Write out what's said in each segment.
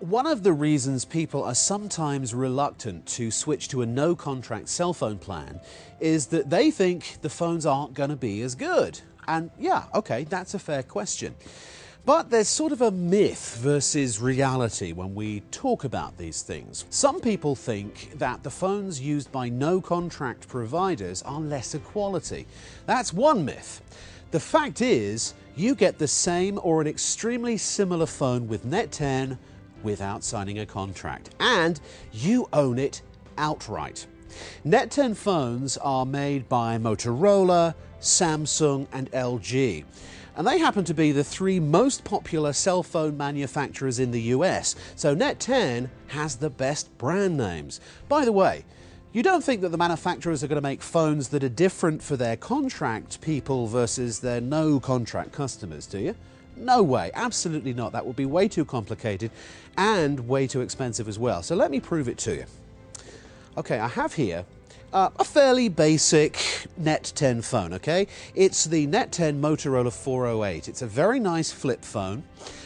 One of the reasons people are sometimes reluctant to switch to a no-contract cell phone plan is that they think the phones aren't going to be as good. And yeah, okay, that's a fair question. But there's sort of a myth versus reality when we talk about these things. Some people think that the phones used by no-contract providers are lesser quality. That's one myth. The fact is, you get the same or an extremely similar phone with NET10 without signing a contract, and you own it outright. NET10 phones are made by Motorola, Samsung and LG, and they happen to be the three most popular cell phone manufacturers in the US, so NET10 has the best brand names. By the way, you don't think that the manufacturers are going to make phones that are different for their contract people versus their no-contract customers, do you? No way, absolutely not. That would be way too complicated and way too expensive as well. So let me prove it to you. Okay, I have here a fairly basic NET10 phone, okay? It's the NET10 Motorola 408. It's a very nice flip phone.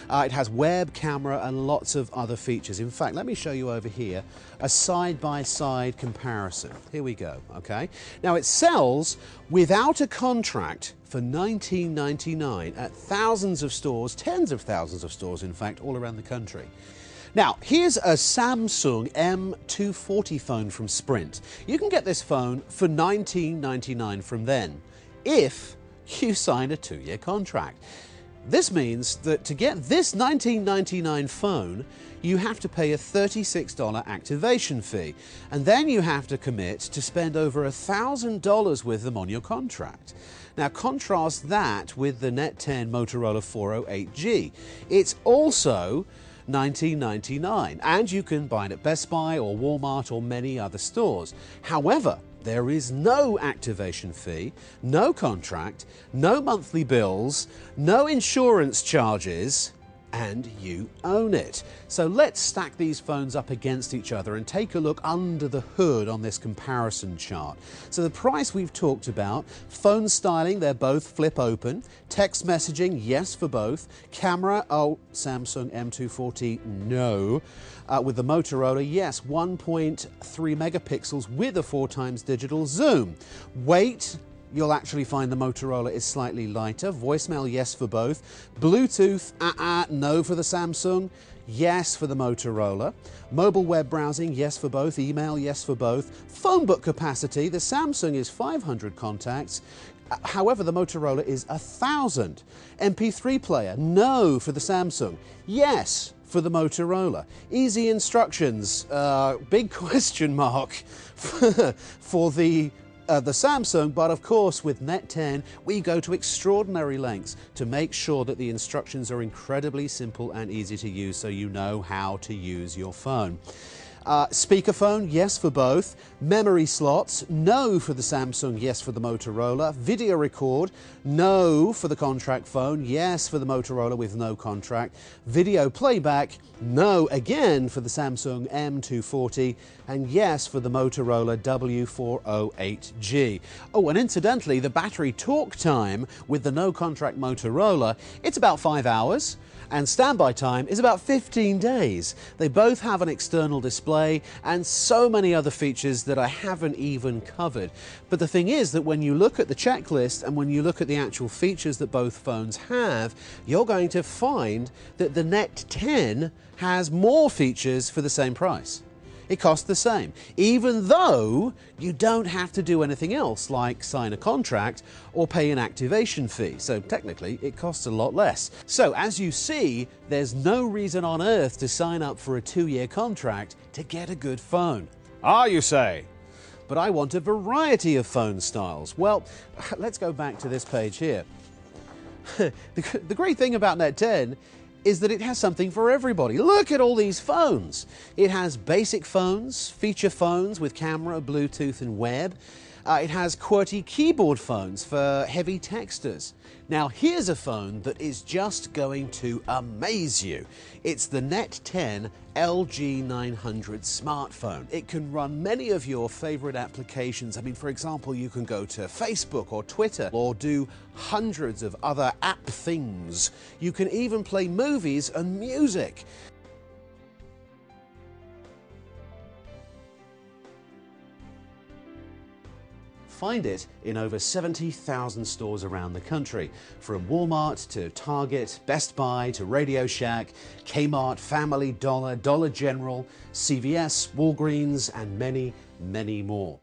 It has web, camera and lots of other features. In fact, let me show you over here a side-by-side comparison. Here we go, okay? Now it sells without a contract for $19.99 at thousands of stores, tens of thousands of stores in fact, all around the country. Now, here's a Samsung M240 phone from Sprint. You can get this phone for $19.99 from them, if you sign a 2-year contract. This means that to get this $19.99 phone, you have to pay a $36 activation fee, and then you have to commit to spend over $1,000 with them on your contract. Now contrast that with the NET10 Motorola 408G. It's also $19.99, and you can buy it at Best Buy or Walmart or many other stores. However, there is no activation fee, no contract, no monthly bills, no insurance charges, and you own it. So let's stack these phones up against each other and take a look under the hood on this comparison chart. So the price we've talked about, phone styling, they're both flip open, text messaging, yes for both, camera, oh, Samsung M240, no. With the Motorola, yes, 1.3 megapixels with a 4x digital zoom. Weight, you'll actually find the Motorola is slightly lighter. Voicemail, yes for both. Bluetooth, no for the Samsung, yes for the Motorola. Mobile web browsing, yes for both. Email, yes for both. Phone book capacity, the Samsung is 500 contacts. However, the Motorola is 1,000. MP3 player, no for the Samsung, yes for the Motorola. Easy instructions, big question mark for the Samsung, but of course with NET10 we go to extraordinary lengths to make sure that the instructions are incredibly simple and easy to use so you know how to use your phone. Speakerphone, yes for both. Memory slots, no for the Samsung, yes for the Motorola. Video record, no for the contract phone, yes for the Motorola with no contract. Video playback, no again for the Samsung M240, and yes for the Motorola W408G. Oh, and incidentally, the battery talk time with the no contract Motorola, it's about 5 hours. And standby time is about 15 days. They both have an external display and so many other features that I haven't even covered. But the thing is that when you look at the checklist and when you look at the actual features that both phones have, you're going to find that the NET10 has more features for the same price. It costs the same, even though you don't have to do anything else like sign a contract or pay an activation fee. So technically it costs a lot less. So as you see, there's no reason on earth to sign up for a 2-year contract to get a good phone. Ah, you say? But I want a variety of phone styles. Well, let's go back to this page here. The great thing about NET10 is that it has something for everybody. Look at all these phones. It has basic phones, feature phones with camera, Bluetooth and web. It has QWERTY keyboard phones for heavy texters. Now here's a phone that is just going to amaze you. It's the NET10 LG900 smartphone. It can run many of your favorite applications. I mean, for example, you can go to Facebook or Twitter or do hundreds of other app things. You can even play movies and music. find it in over 70,000 stores around the country, from Walmart to Target, Best Buy to Radio Shack, Kmart, Family Dollar, Dollar General, CVS, Walgreens, and many, many more.